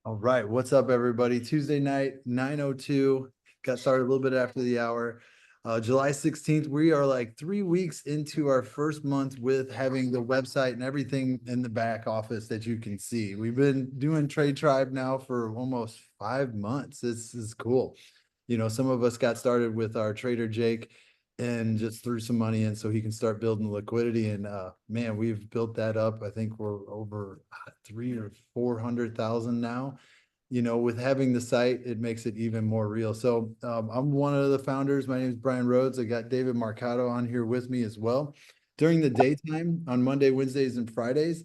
All right, what's up, everybody? Tuesday night, 9:02. Got started a little bit after the hour. July 16th, we are like 3 weeks into our first month with having the website and everything in the back office that you can see. We've been doing Trade Tribe now for almost 5 months. This is cool. Some of us got started with our trader Jake and just threw some money in so he can start building liquidity. And man, we've built that up. I think we're over 300 or 400,000 now. With having the site, it makes it even more real. So I'm one of the founders. My name is Brian Rhodes. I got David Mercado on here with me as well. During the daytime on Monday, Wednesdays, and Fridays,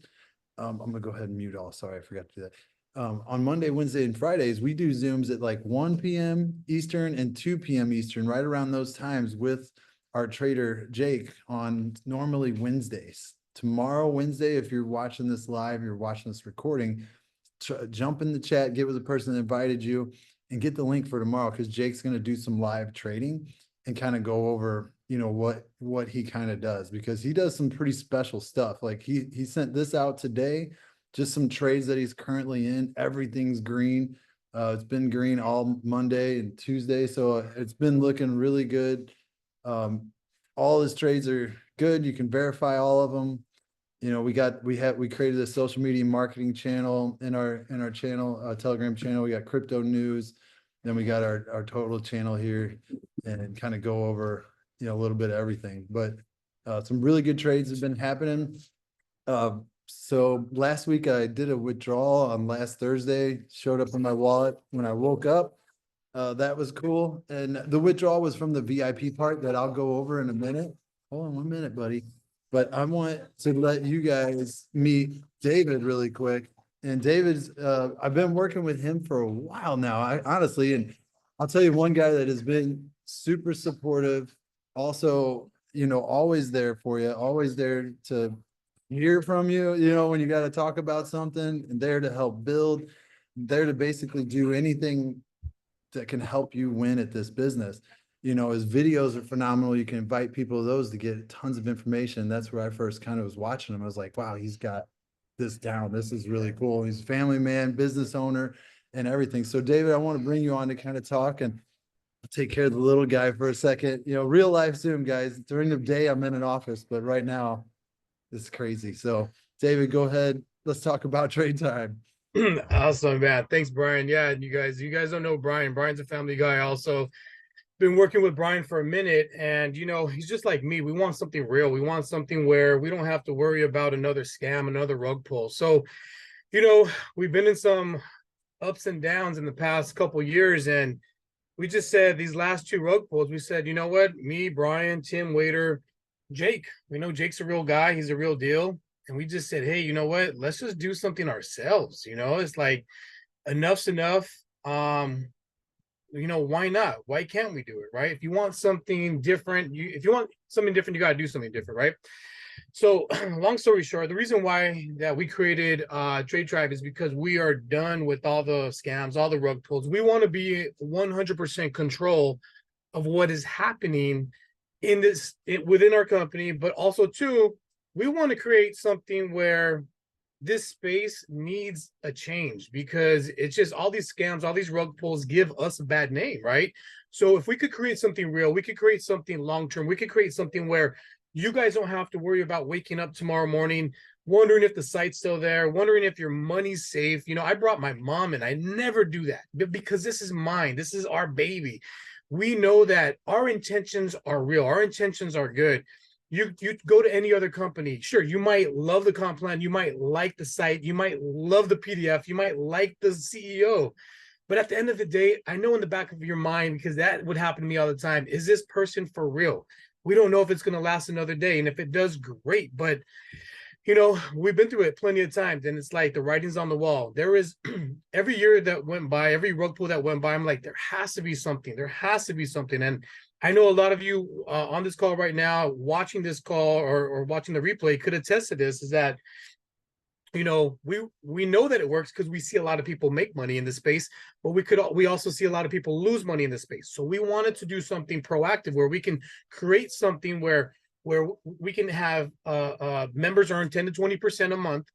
I'm gonna go ahead and mute all. Sorry, I forgot to do that. On Monday, Wednesday, and Fridays, we do Zooms at like 1 p.m. Eastern and 2 p.m. Eastern, right around those times with our trader Jake on normally Wednesdays. Tomorrow, Wednesday, if you're watching this live, you're watching this recording, jump in the chat, get with the person that invited you, and get the link for tomorrow because Jake's going to do some live trading and kind of go over, what he kind of does, because he does some pretty special stuff. Like he sent this out today, just some trades that he's currently in. Everything's green. It's been green all Monday and Tuesday, so it's been looking really good. All his trades are good. You can verify all of them. We created a social media marketing channel in our channel, Telegram channel. We got crypto news, then we got our total channel here, and kind of go over a little bit of everything. But some really good trades have been happening. So last week I did a withdrawal on last Thursday, showed up in my wallet when I woke up. That was cool. And the withdrawal was from the VIP part that I'll go over in a minute. Hold on 1 minute, buddy. But I want to let you guys meet David really quick. And David's, I've been working with him for a while now, honestly, and I'll tell you one guy that has been super supportive, also, always there for you, always there to hear from you, when you got to talk about something, and there to help build, there to basically do anything that can help you win at this business. His videos are phenomenal. You can invite people to those to get tons of information. That's where I first kind of was watching him. I was like, wow, he's got this down. This is really cool. He's a family man, business owner, and everything. So David, I want to bring you on to kind of talk and take care of the little guy for a second. Real life Zoom, guys. During the day, I'm in an office, but right now it's crazy. So David, go ahead. Let's talk about trade time. Awesome, man. Thanks, Brian. Yeah, you guys don't know Brian. Brian's a family guy also. Been working with Brian for a minute, and he's just like me. We want something real. We want something where we don't have to worry about another scam, another rug pull. So, we've been in some ups and downs in the past couple years, and we just said these last two rug pulls, we said, you know what? Me, Brian, Tim, Waiter, Jake. We know Jake's a real guy, he's a real deal. And we just said, hey, you know what? Let's just do something ourselves. It's like enough's enough. Why not? Why can't we do it, right? If you want something different, you got to do something different, right? So long story short, the reason why that we created Trade Tribe is because we are done with all the scams, all the rug pulls. We want to be 100% control of what is happening within our company, but also too, we want to create something where this space needs a change, because it's just all these scams, all these rug pulls give us a bad name, right? So if we could create something real, we could create something long-term, we could create something where you guys don't have to worry about waking up tomorrow morning wondering if the site's still there, wondering if your money's safe. I brought my mom in. I never do that because this is mine. This is our baby. We know that our intentions are real. Our intentions are good. You go to any other company, sure, you might love the comp plan, you might like the site, you might love the PDF, you might like the CEO, but at the end of the day, I know in the back of your mind, because that would happen to me all the time, is this person for real? We don't know if it's going to last another day, and if it does, great. But we've been through it plenty of times, and it's like the writing's on the wall. There is every year that went by, every rug pull that went by, I'm like, there has to be something. And I know a lot of you on this call right now, watching this call or watching the replay, could attest to this, is that we know that it works because we see a lot of people make money in this space, but we also see a lot of people lose money in this space. So we wanted to do something proactive where we can create something where we can have members earn 10 to 20% a month.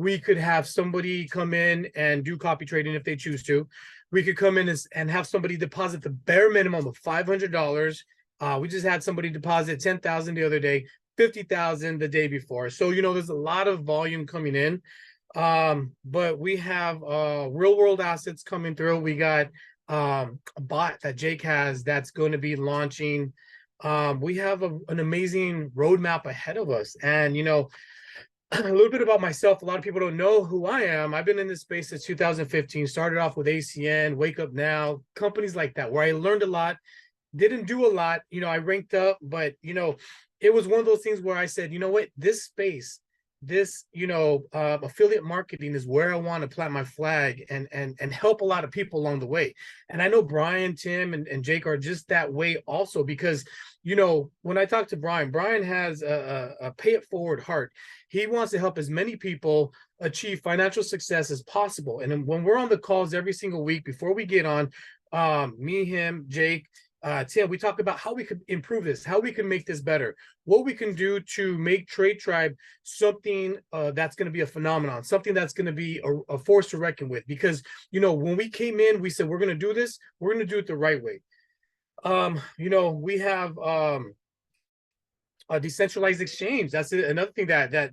We could have somebody come in and do copy trading if they choose to. We could come in and have somebody deposit the bare minimum of $500. We just had somebody deposit 10,000 the other day, 50,000 the day before. So, there's a lot of volume coming in. But we have real world assets coming through. We got a bot that Jake has that's going to be launching. We have an amazing roadmap ahead of us. And a little bit about myself. A lot of people don't know who I am. I've been in this space since 2015. Started off with ACN, Wake Up Now, companies like that, where I learned a lot. Didn't do a lot. I ranked up, but it was one of those things where I said, what, this space, this affiliate marketing is where I want to plant my flag and help a lot of people along the way. And I know Brian, Tim, and Jake are just that way also, because when I talk to Brian has a pay it forward heart. He wants to help as many people achieve financial success as possible. And then when we're on the calls every single week before we get on, me, him, Jake, Tim, we talk about how we could improve this, how we can make this better, what we can do to make Trade Tribe something that's going to be a phenomenon, something that's going to be a force to reckon with. Because, when we came in, we said, we're going to do this, we're going to do it the right way. We have a decentralized exchange. That's another thing that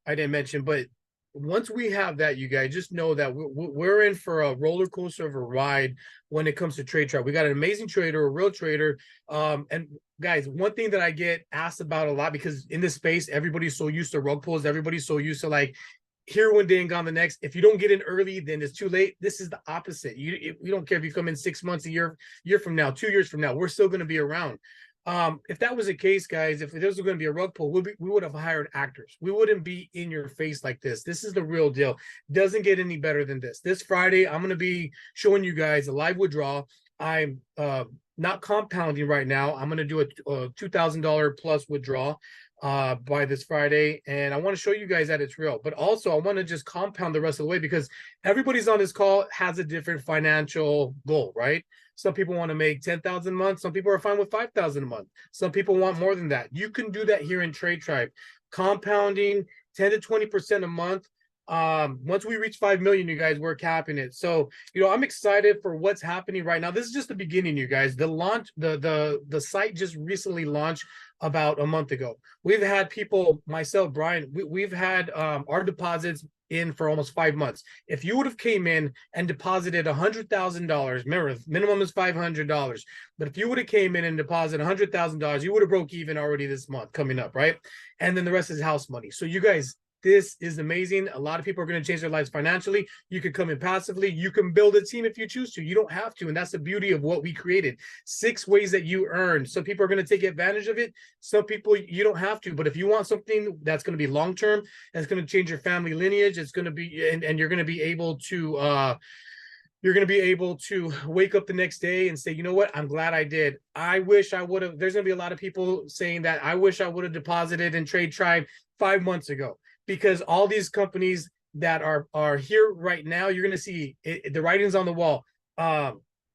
I didn't mention. But once we have that, you guys just know that we're in for a roller coaster of a ride when it comes to Trade Tribe. We got an amazing trader, a real trader. And guys, one thing that I get asked about a lot, because in this space, everybody's so used to rug pulls, everybody's so used to like here one day and gone the next. If you don't get in early, then it's too late. This is the opposite. You don't care if you come in 6 months, a year from now, 2 years from now, we're still going to be around. If that was the case, guys, if there was going to be a rug pull, we would have hired actors. We wouldn't be in your face like this. This is the real deal. Doesn't get any better than this. This Friday, I'm going to be showing you guys a live withdrawal. I'm not compounding right now. I'm going to do a $2,000 plus withdrawal by this Friday. And I want to show you guys that it's real. But also, I want to just compound the rest of the way, because everybody's on this call has a different financial goal, right? Some people want to make 10,000 a month. Some people are fine with 5,000 a month. Some people want more than that. You can do that here in Trade Tribe. Compounding 10 to 20% a month. Once we reach 5 million, you guys, we're capping it. So, I'm excited for what's happening right now. This is just the beginning, you guys. The launch, the site just recently launched about a month ago. We've had people, myself, Brian, we've had our deposits in for almost 5 months. If you would have came in and deposited $100,000, remember, minimum is $500. But if you would have came in and deposited $100,000, you would have broke even already this month coming up, right? And then the rest is house money. So you guys, this is amazing. A lot of people are going to change their lives financially. You can come in passively. You can build a team if you choose to. You don't have to. And that's the beauty of what we created. 6 ways that you earn. Some people are going to take advantage of it. Some people, you don't have to. But if you want something that's going to be long-term, that's going to change your family lineage, it's going to be, and you're going to be able to, wake up the next day and say, you know what, I'm glad I did. I wish I would have. There's going to be a lot of people saying that I wish I would have deposited in Trade Tribe 5 months ago. Because all these companies that are here right now, you're going to see the writing's on the wall.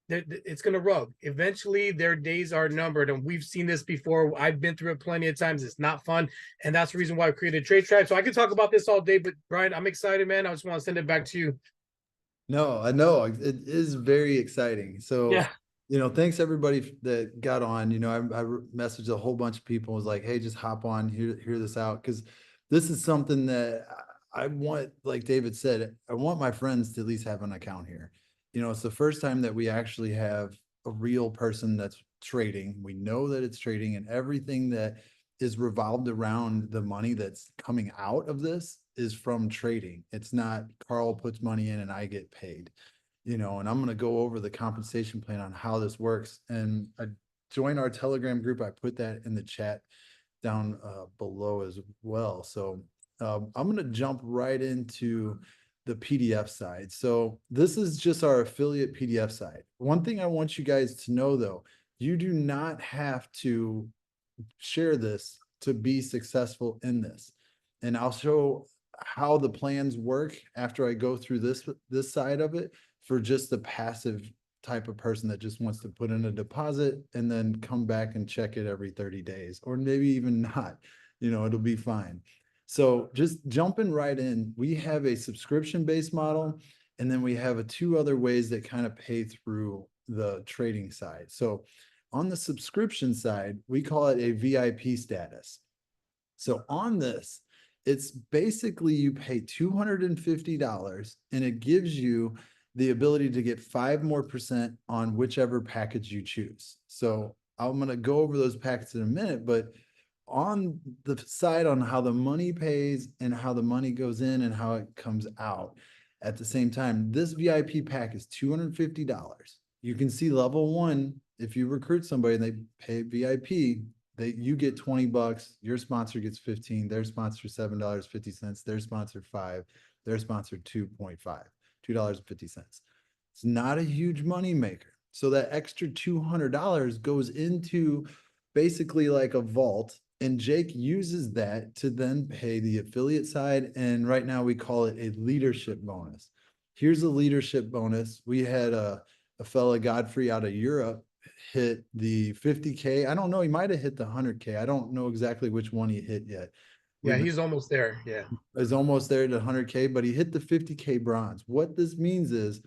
It's going to rug. Eventually, their days are numbered, and we've seen this before. I've been through it plenty of times. It's not fun, and that's the reason why I created Trade Tribe. So I could talk about this all day, but Brian, I'm excited, man. I just want to send it back to you. No, I know it is very exciting. So, Yeah. thanks everybody that got on. I messaged a whole bunch of people, was like, hey, just hop on, hear this out. Because this is something that I want, like David said, I want my friends to at least have an account here. It's the first time that we actually have a real person that's trading. We know that it's trading, and everything that is revolved around the money that's coming out of this is from trading. It's not Carl puts money in and I get paid, and I'm going to go over the compensation plan on how this works. And join our Telegram group. I put that in the chat down below as well. So I'm going to jump right into the PDF side. So this is just our affiliate PDF side. One thing I want you guys to know, though, you do not have to share this to be successful in this. And I'll show how the plans work after I go through this side of it for just the passive type of person that just wants to put in a deposit and then come back and check it every 30 days, or maybe even not, it'll be fine. So just jumping right in, we have a subscription-based model, and then we have two other ways that kind of pay through the trading side. So on the subscription side, we call it a VIP status. So on this, it's basically you pay $250 and it gives you the ability to get 5% more on whichever package you choose. So I'm going to go over those packets in a minute, but on the side on how the money pays and how the money goes in and how it comes out at the same time, this VIP pack is $250. You can see level one, if you recruit somebody and they pay VIP, you get 20 bucks, your sponsor gets 15, their sponsor $7.50, their sponsor 5, their sponsor 2.5, $2.50. It's not a huge money maker. So that extra $200 goes into basically like a vault, and Jake uses that to then pay the affiliate side. And right now we call it a leadership bonus. Here's a leadership bonus. We had a fella, Godfrey, out of Europe hit the 50K. I don't know. He might have hit the 100K. I don't know exactly which one he hit yet. Yeah, he's almost there. Yeah. Is almost there to 100K, but he hit the 50K bronze. What this means is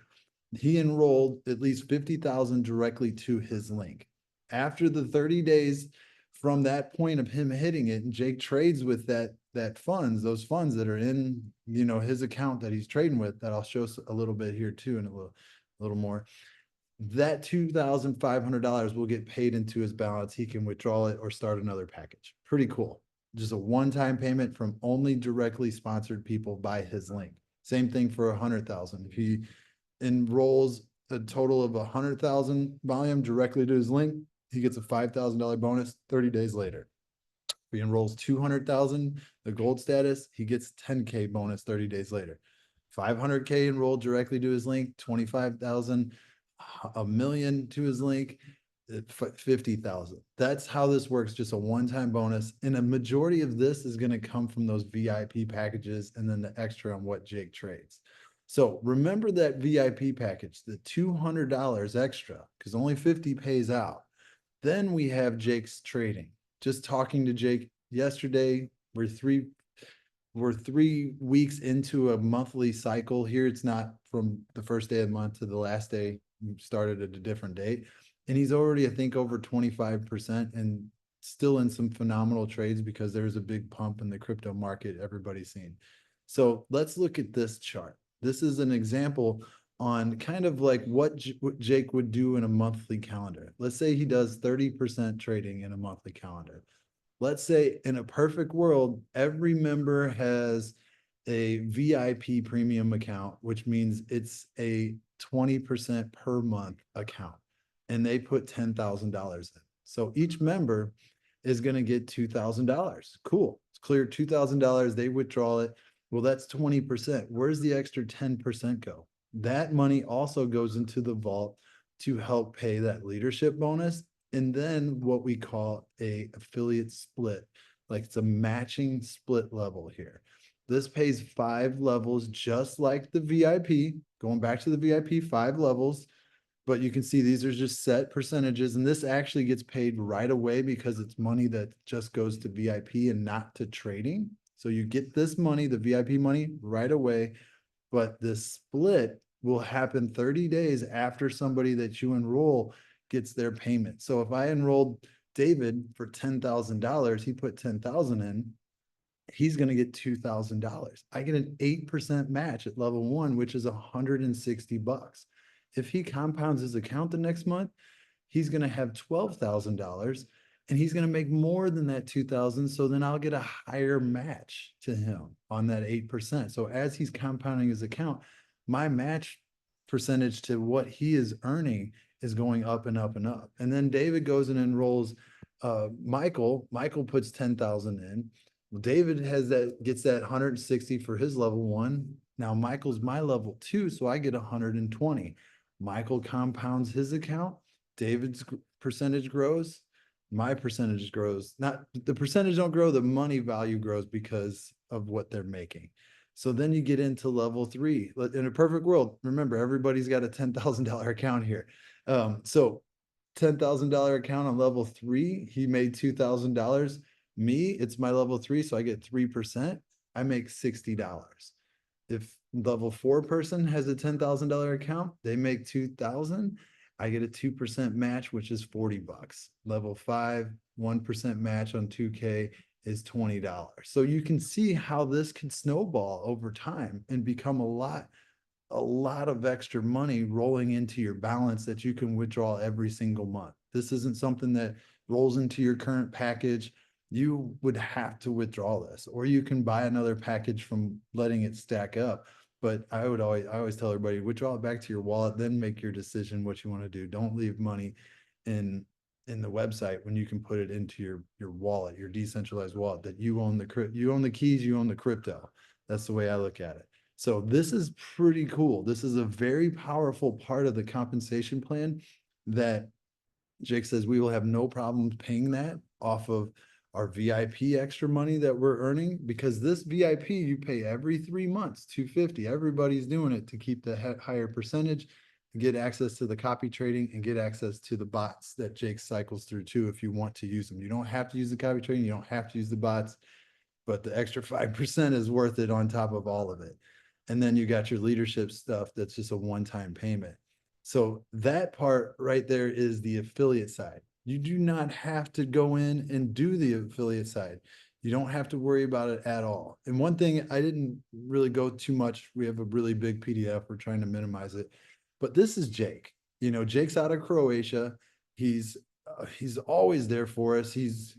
he enrolled at least 50,000 directly to his link. After the 30 days from that point of him hitting it, and Jake trades with those funds that are in, his account that he's trading with, that I'll show a little bit here too in a little more. That $2,500 will get paid into his balance. He can withdraw it or start another package. Pretty cool. Just a one-time payment from only directly sponsored people by his link. Same thing for 100,000. If he enrolls a total of 100,000 volume directly to his link, he gets a $5,000 bonus 30 days later. If he enrolls 200,000, the gold status, he gets 10K bonus 30 days later. 500K enrolled directly to his link, 25,000, a million to his link, 50,000. That's how this works. Just a one-time bonus. And a majority of this is going to come from those VIP packages and then the extra on what Jake trades. So remember that VIP package, the $200 extra, because only 50 pays out. Then we have Jake's trading. Just talking to Jake yesterday, we're 3 weeks into a monthly cycle here. It's not from the first day of the month to the last day. We started at a different date. And he's already, I think, over 25% and still in some phenomenal trades because there's a big pump in the crypto market everybody's seen. So let's look at this chart. This is an example on kind of like what Jake would do in a monthly calendar. Let's say he does 30% trading in a monthly calendar. Let's say in a perfect world, every member has a VIP premium account, which means it's a 20% per month account, and they put $10,000 in. So each member is going to get $2,000. Cool. It's clear $2,000. They withdraw it. Well, that's 20%. Where's the extra 10% go? That money also goes into the vault to help pay that leadership bonus. And then what we call a affiliate split, like it's a matching split level here. This pays 5 levels, just like the VIP, going back to the VIP, 5 levels. But you can see these are just set percentages, and this actually gets paid right away because it's money that just goes to VIP and not to trading. So you get this money, the VIP money, right away, but this split will happen 30 days after somebody that you enroll gets their payment. So if I enrolled David for $10,000, he put 10,000 in, he's going to get $2,000. I get an 8% match at level 1, which is 160 bucks. If he compounds his account the next month, he's going to have $12,000 and he's going to make more than that 2,000. So then I'll get a higher match to him on that 8%. So as he's compounding his account, my match percentage to what he is earning is going up and up and up. And then David goes and enrolls Michael. Michael puts 10,000 in. David gets that 160 for his level 1. Now Michael's my level 2, so I get 120. Michael compounds his account. David's percentage grows. My percentage grows. Not the percentage don't grow, the money value grows because of what they're making. So then you get into level 3. In a perfect world, remember, everybody's got a $10,000 account here. So $10,000 account on level 3, he made $2,000. Me, it's my level 3, so I get 3%. I make $60. If level 4 person has a $10,000 account, they make 2,000. I get a 2% match, which is $40. Level 5, 1% match on 2K is $20. So you can see how this can snowball over time and become a lot of extra money rolling into your balance that you can withdraw every single month. This isn't something that rolls into your current package. You would have to withdraw this, or you can buy another package from letting it stack up. But I always tell everybody, withdraw it back to your wallet, then make your decision what you want to do. Don't leave money in the website when you can put it into your wallet, your decentralized wallet that you own you own the keys, you own the crypto. That's the way I look at it. So this is pretty cool. This is a very powerful part of the compensation plan that Jake says we will have no problem paying that off of our VIP extra money that we're earning, because this VIP you pay every 3 months, 250. Everybody's doing it to keep the higher percentage, get access to the copy trading, and get access to the bots that Jake cycles through too if you want to use them. You don't have to use the copy trading, you don't have to use the bots, but the extra 5% is worth it on top of all of it. And then you got your leadership stuff that's just a one-time payment. So that part right there is the affiliate side. You do not have to go in and do the affiliate side. You don't have to worry about it at all. And one thing I didn't really go too much, we have a really big PDF, we're trying to minimize it, but this is Jake. Jake's out of Croatia. He's always there for us. He's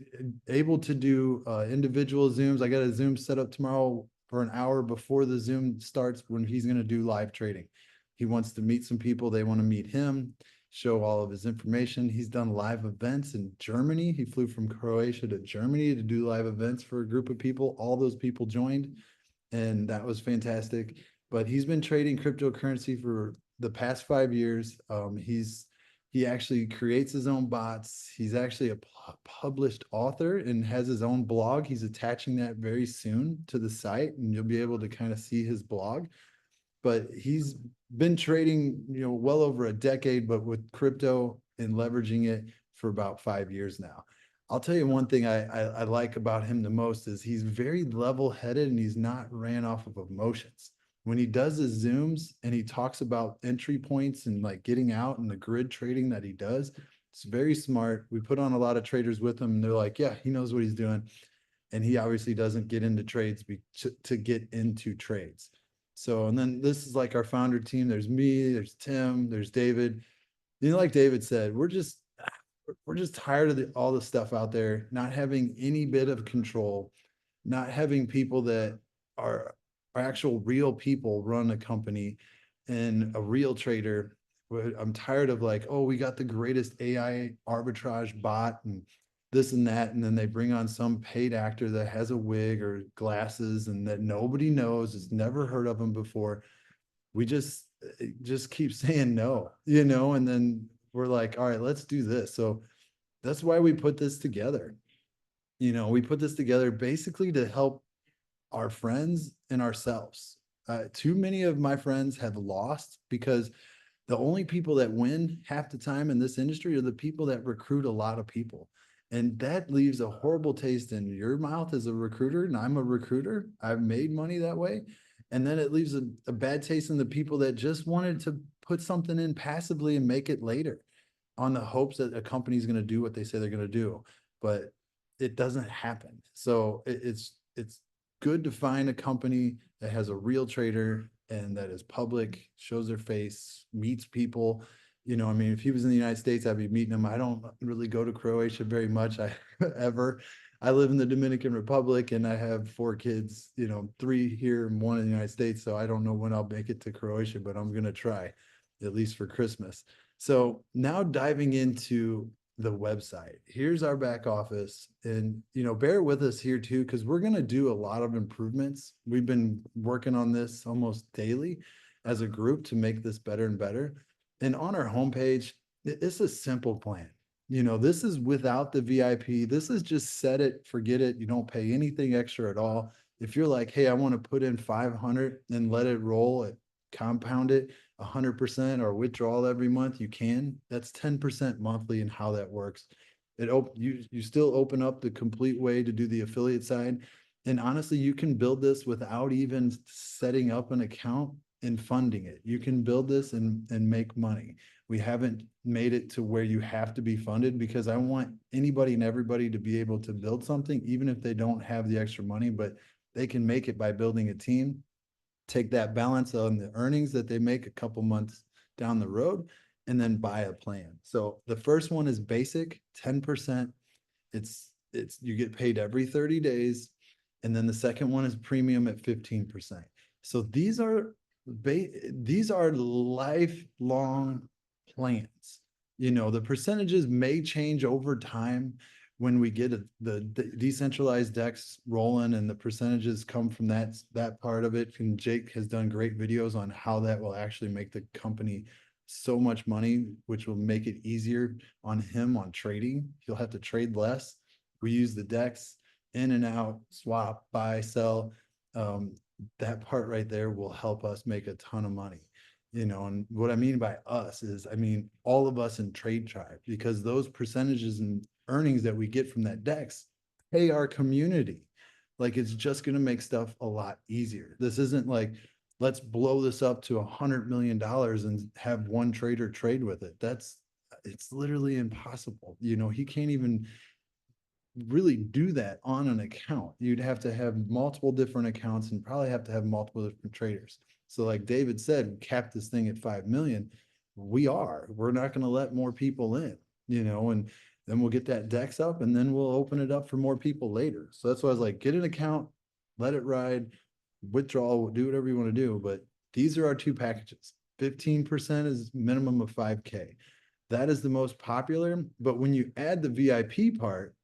able to do individual Zooms. I got a Zoom set up tomorrow for an hour before the Zoom starts when he's going to do live trading. He wants to meet some people. They want to meet him, show all of his information. He's done live events in Germany. He flew from Croatia to Germany to do live events for a group of people. All those people joined, and that was fantastic. But he's been trading cryptocurrency for the past 5 years. He actually creates his own bots. He's actually a published author and has his own blog. He's attaching that very soon to the site, and you'll be able to kind of see his blog. But he's been trading, well over a decade, but with crypto and leveraging it for about 5 years now. I'll tell you one thing I like about him the most is he's very level-headed and he's not ran off of emotions. When he does his Zooms and he talks about entry points and like getting out and the grid trading that he does, it's very smart. We put on a lot of traders with him and they're like, yeah, he knows what he's doing. And he obviously doesn't get into trades to get into trades. So, and then this is like our founder team. There's me, there's Tim, there's David. Like David said, we're just tired of all the stuff out there, not having any bit of control, not having people that are actual real people run a company and a real trader. I'm tired of like, oh, we got the greatest AI arbitrage bot and this and that, and then they bring on some paid actor that has a wig or glasses and that nobody knows, has never heard of them before. We just keep saying no, and then we're like, all right, let's do this. So that's why we put this together. We put this together basically to help our friends and ourselves. Too many of my friends have lost because the only people that win half the time in this industry are the people that recruit a lot of people. And that leaves a horrible taste in your mouth as a recruiter. And I'm a recruiter. I've made money that way. And then it leaves a bad taste in the people that just wanted to put something in passively and make it later on the hopes that a company is going to do what they say they're going to do. But it doesn't happen. So it's good to find a company that has a real trader and that is public, shows their face, meets people. I mean, if he was in the United States, I'd be meeting him. I don't really go to Croatia very much. Ever. I live in the Dominican Republic and I have 4 kids, 3 here and 1 in the United States. So I don't know when I'll make it to Croatia, but I'm going to try, at least for Christmas. So now diving into the website. Here's our back office, and bear with us here too, because we're going to do a lot of improvements. We've been working on this almost daily as a group to make this better and better. And on our homepage, it's a simple plan. This is without the VIP. This is just set it, forget it. You don't pay anything extra at all. If you're like, hey, I want to put in 500 and let it roll, compound it 100% or withdrawal every month, you can. That's 10% monthly and how that works. You still open up the complete way to do the affiliate side. And honestly, you can build this without even setting up an account and funding it. You can build this and make money. We haven't made it to where you have to be funded, because I want anybody and everybody to be able to build something, even if they don't have the extra money, but they can make it by building a team, take that balance on the earnings that they make a couple months down the road, and then buy a plan. So the first one is basic, 10%. It's you get paid every 30 days. And then the second one is premium at 15%. So these are lifelong plans. You know, the percentages may change over time when we get the decentralized decks rolling, and the percentages come from that part of it. And Jake has done great videos on how that will actually make the company so much money, which will make it easier on him on trading. He'll have to trade less. We use the decks in and out, swap, buy, sell. Um, that part right there will help us make a ton of money. You know, and what I mean by us is, I mean, all of us in Trade Tribe, because those percentages and earnings that we get from that DEX pay our community. Like, it's just going to make stuff a lot easier. This isn't like, let's blow this up to $100 million and have one trader trade with it. It's literally impossible. You know, he can't even really do that on an account. You'd have to have multiple different accounts and probably have to have multiple different traders. So like David said, cap this thing at 5 million. We're not going to let more people in, you know, and then we'll get that DEX up, and then we'll open it up for more people later. So that's why I was like, get an account, let it ride, withdraw, do whatever you want to do. But these are our two packages. 15% is minimum of 5K. That is the most popular. But when you add the VIP part,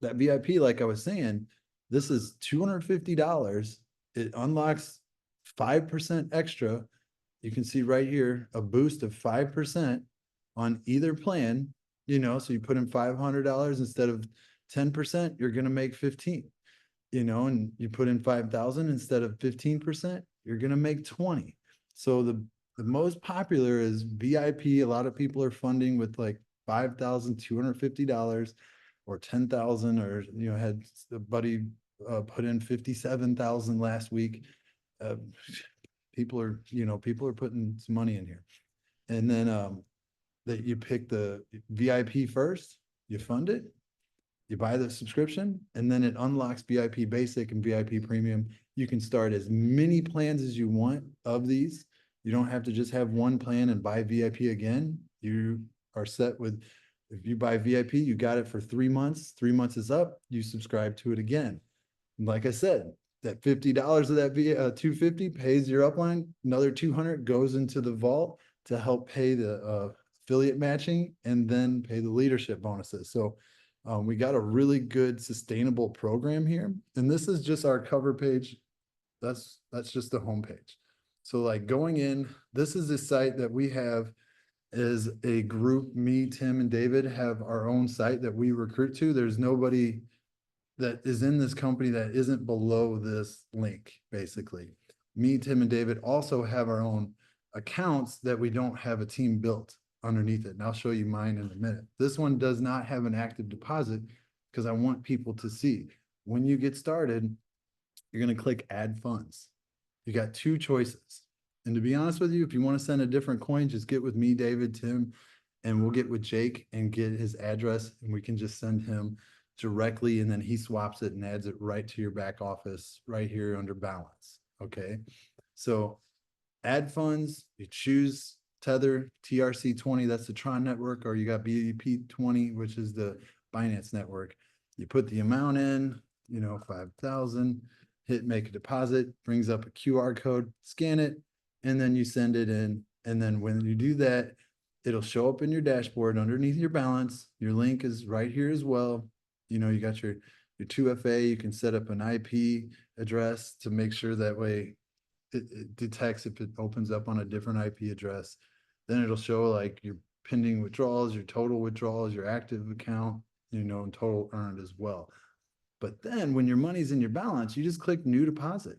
that VIP, like I was saying, this is $250. It unlocks 5% extra. You can see right here a boost of 5% on either plan. You know, so you put in $500 instead of 10%, you're going to make 15. You know, and you put in 5,000 instead of 15%, you're going to make 20. So the most popular is VIP. A lot of people are funding with like $5,250 or 10,000, or, you know, had a buddy put in 57,000 last week. Uh, people are putting some money in here. And then that you pick the VIP first, you fund it, you buy the subscription, and then it unlocks VIP basic and VIP premium. You can start as many plans as you want of these. You don't have to just have one plan and buy VIP again. You are set with, if you buy VIP, you got it for 3 months. 3 months is up, you subscribe to it again. And like I said, that $50 of that 250 pays your upline. Another 200 goes into the vault to help pay the affiliate matching, and then pay the leadership bonuses. So we got a really good sustainable program here. And this is just our cover page. That's just the homepage. So like going in, this is the site that we have as a group. Me, Tim, and David have our own site that we recruit to. There's nobody that is in this company that isn't below this link, basically. Me, Tim, and David also have our own accounts that we don't have a team built underneath it. And I'll show you mine in a minute. This one does not have an active deposit, because I want people to see. When you get started, you're going to click add funds. You got two choices. And to be honest with you, if you want to send a different coin, just get with me, David, Tim, and we'll get with Jake and get his address, and we can just send him directly, and then he swaps it and adds it right to your back office right here under balance. Okay. So add funds, you choose Tether, TRC20, that's the Tron network, or you got BEP20, which is the Binance network. You put the amount in, you know, 5,000, hit make a deposit, brings up a QR code, scan it, and then you send it in. And then when you do that, it'll show up in your dashboard underneath your balance. Your link is right here as well. You know, you got your 2FA, you can set up an IP address to make sure that way it detects if it opens up on a different IP address. Then it'll show like your pending withdrawals, your total withdrawals, your active account, you know, and total earned as well. But then when your money's in your balance, you just click new deposit.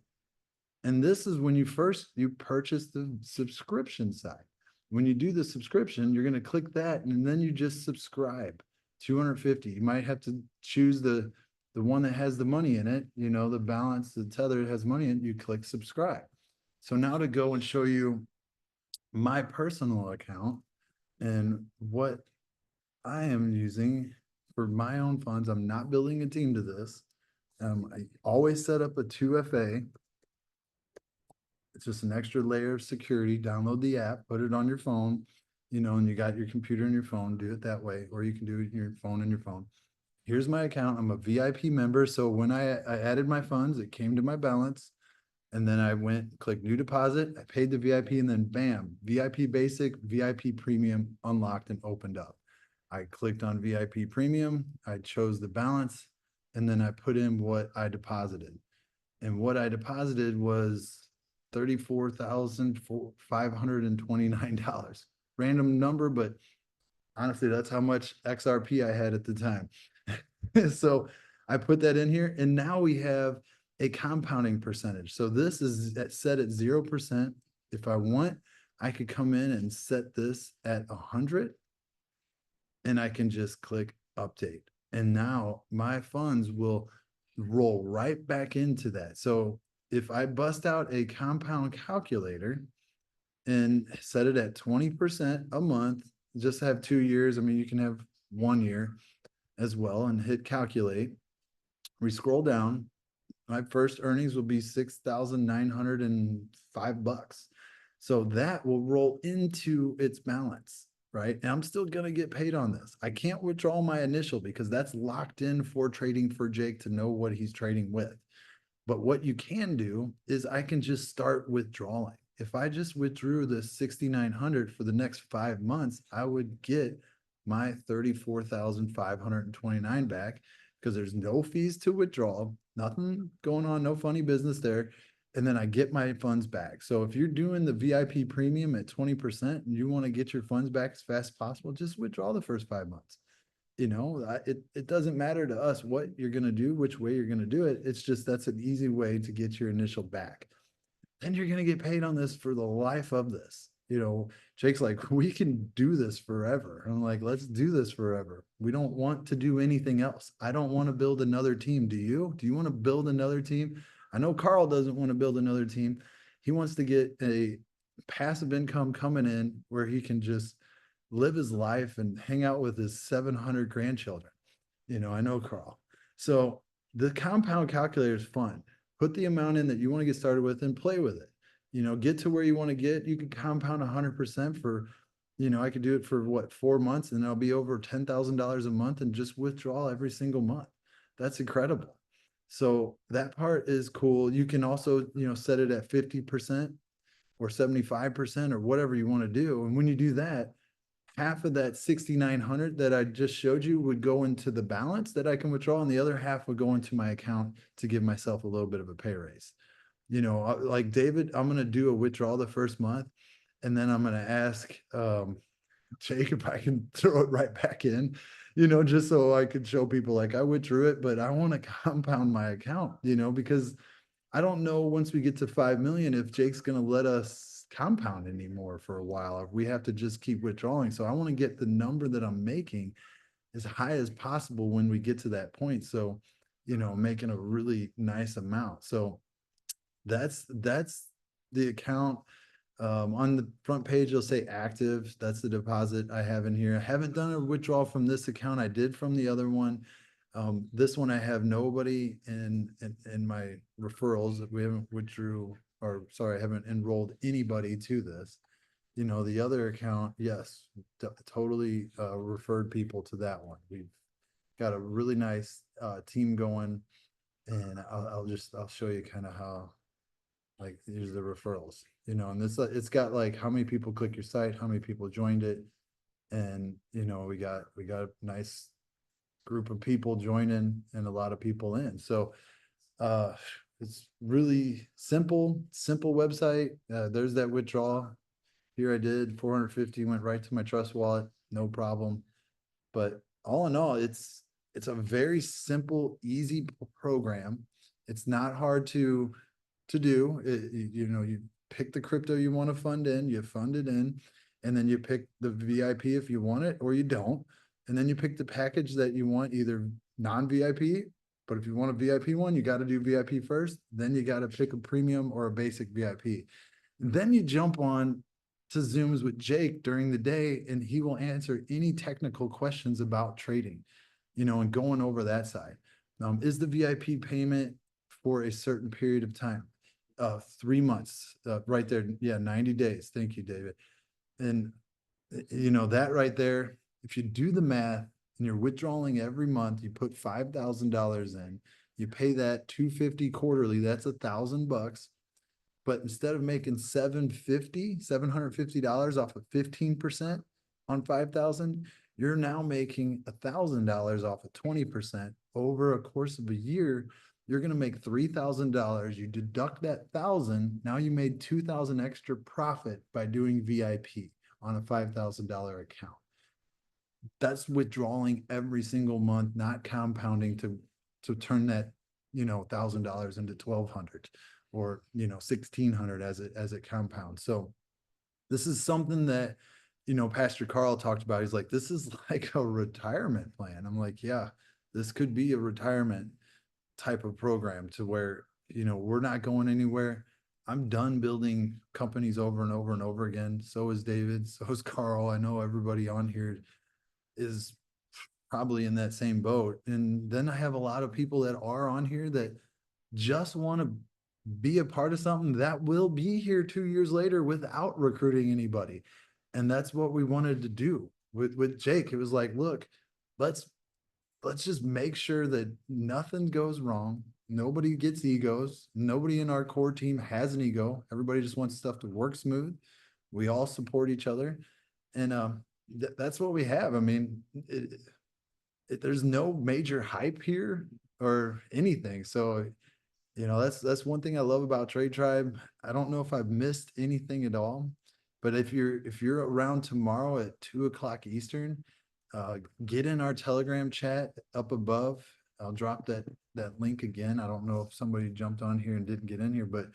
And this is when you purchase the subscription side. When you do the subscription, you're going to click that, and then you just subscribe. 250. You might have to choose the the one that has the money in it, you know, the balance, the tether has money in it, you click subscribe. So now to go and show you my personal account and what I am using for my own funds. I'm not building a team to this. I always set up a 2FA. It's just an extra layer of security. Download the app, put it on your phone, you know, and you got your computer and your phone, do it that way, or you can do it in your phone and your phone. Here's my account. I'm a VIP member. So when I added my funds, it came to my balance. And then I went, click new deposit, I paid the VIP, and then bam, VIP basic, VIP premium unlocked and opened up. I clicked on VIP premium, I chose the balance, and then I put in what I deposited. And what I deposited was $34,529. Random number, but honestly, that's how much XRP I had at the time. So I put that in here, and now we have a compounding percentage. So this is set at 0%. If I want, I could come in and set this at 100, and I can just click update. And now my funds will roll right back into that. So if I bust out a compound calculator and set it at 20% a month, just have 2 years. I mean, you can have 1 year as well, and hit calculate. We scroll down. My first earnings will be $6,905. So that will roll into its balance, right? And I'm still going to get paid on this. I can't withdraw my initial because that's locked in for trading for Jake to know what he's trading with. But what you can do is I can just start withdrawing. If I just withdrew the 6,900 for the next 5 months, I would get my 34,529 back because there's no fees to withdraw, nothing going on, no funny business there. And then I get my funds back. So if you're doing the VIP premium at 20% and you want to get your funds back as fast as possible, just withdraw the first 5 months. You know, it doesn't matter to us what you're going to do, which way you're going to do it. It's just that's an easy way to get your initial back. Then you're going to get paid on this for the life of this. You know, Jake's like, we can do this forever. I'm like, let's do this forever. We don't want to do anything else. I don't want to build another team. Do you? Do you want to build another team? I know Carl doesn't want to build another team. He wants to get a passive income coming in where he can just live his life and hang out with his 700 grandchildren. You know, I know Carl. So the compound calculator is fun. Put the amount in that you want to get started with and play with it. You know, get to where you want to get. You can compound 100% for, you know, I could do it for what, 4 months, and I'll be over $10,000 a month and just withdraw every single month. That's incredible. So that part is cool. You can also, you know, set it at 50% or 75% or whatever you want to do. And when you do that, half of that 6,900 that I just showed you would go into the balance that I can withdraw, and the other half would go into my account to give myself a little bit of a pay raise. You know, like David, I'm going to do a withdrawal the first month, and then I'm going to ask Jake if I can throw it right back in, you know, just so I could show people like I withdrew it, but I want to compound my account, you know, because I don't know once we get to 5 million if Jake's going to let us compound anymore for a while. If we have to just keep withdrawing. So I want to get the number that I'm making as high as possible when we get to that point. So, you know, making a really nice amount. So that's the account. On the front page, you'll say active. That's the deposit I have in here. I haven't done a withdrawal from this account. I did from the other one. This one I have nobody in my referrals. We haven't withdrew, or sorry, I haven't enrolled anybody to this. You know, the other account, yes, totally referred people to that one. We've got a really nice team going, and I'll show you kind of how, like, here's the referrals, you know, and this it's got like how many people click your site, how many people joined it, and you know, we got a nice group of people joining and a lot of people in. So it's really simple website. There's that withdrawal. Here I did 450, went right to my trust wallet, no problem. But all in all, it's a very simple, easy program. It's not hard to do. You know, you pick the crypto you want to fund in, you fund it in, and then you pick the VIP if you want it or you don't. And then you pick the package that you want, either non-VIP But if you want a VIP one, you got to do VIP first. Then you got to pick a premium or a basic VIP. Then you jump on to Zooms with Jake during the day, and he will answer any technical questions about trading, and going over that side. Is the VIP payment for a certain period of time? 3 months, right there. Yeah, 90 days. Thank you, David. And that right there, if you do the math and you're withdrawing every month, you put $5,000 in, you pay that 250 quarterly, that's $1,000. But instead of making $750 off of 15% on 5,000, you're now making $1,000 off of 20% over a course of a year. You're going to make $3,000. You deduct that 1,000. Now you made 2,000 extra profit by doing VIP on a $5,000 account. That's withdrawing every single month, not compounding to turn that $1,000 into 1,200 or 1,600 as it compounds. So this is something that Pastor Carl talked about. He's like, this is like a retirement plan. I'm like, yeah, this could be a retirement type of program to where we're not going anywhere. I'm done building companies over and over and over again. So is David, so is Carl. I know everybody on here is probably in that same boat. And then I have a lot of people that are on here that just want to be a part of something that will be here 2 years later without recruiting anybody. And that's what we wanted to do with Jake. It was like, look, let's just make sure that nothing goes wrong. Nobody gets egos. Nobody in our core team has an ego. Everybody just wants stuff to work smooth. We all support each other. And that's what we have. I mean, there's no major hype here or anything. So, that's one thing I love about Trade Tribe. I don't know if I've missed anything at all, but if you're around tomorrow at 2 o'clock Eastern, get in our Telegram chat up above. I'll drop that link again. I don't know if somebody jumped on here and didn't get in here, but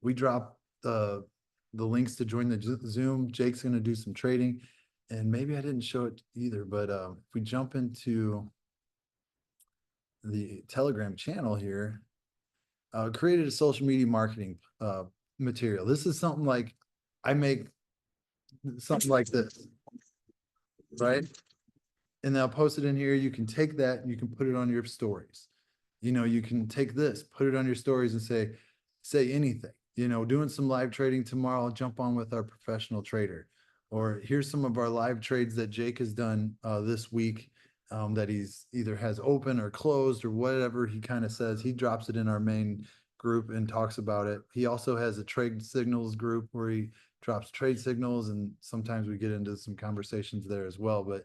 we drop the links to join the Zoom. Jake's going to do some trading, and maybe I didn't show it either, but if we jump into the Telegram channel here, created a social media marketing material. This is something like I make something like this, right? And I'll post it in here. You can take that and you can put it on your stories. You can take this, put it on your stories and say anything. Doing some live trading tomorrow, I'll jump on with our professional trader. Or here's some of our live trades that Jake has done this week that he's either has open or closed or whatever he kind of says. He drops it in our main group and talks about it. He also has a trade signals group where he drops trade signals, and sometimes we get into some conversations there as well. But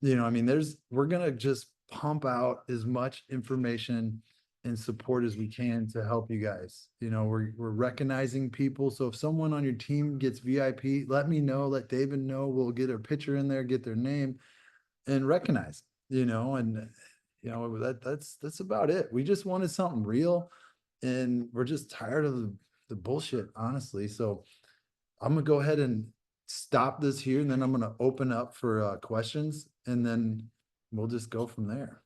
I mean, we're gonna just pump out as much information and support as we can to help you guys. We're recognizing people. So if someone on your team gets VIP, let me know, let David know. We'll get a picture in there, get their name, and recognize, and that's about it. We just wanted something real, and we're just tired of the bullshit, honestly. So I'm gonna go ahead and stop this here, and then I'm gonna open up for questions, and then we'll just go from there.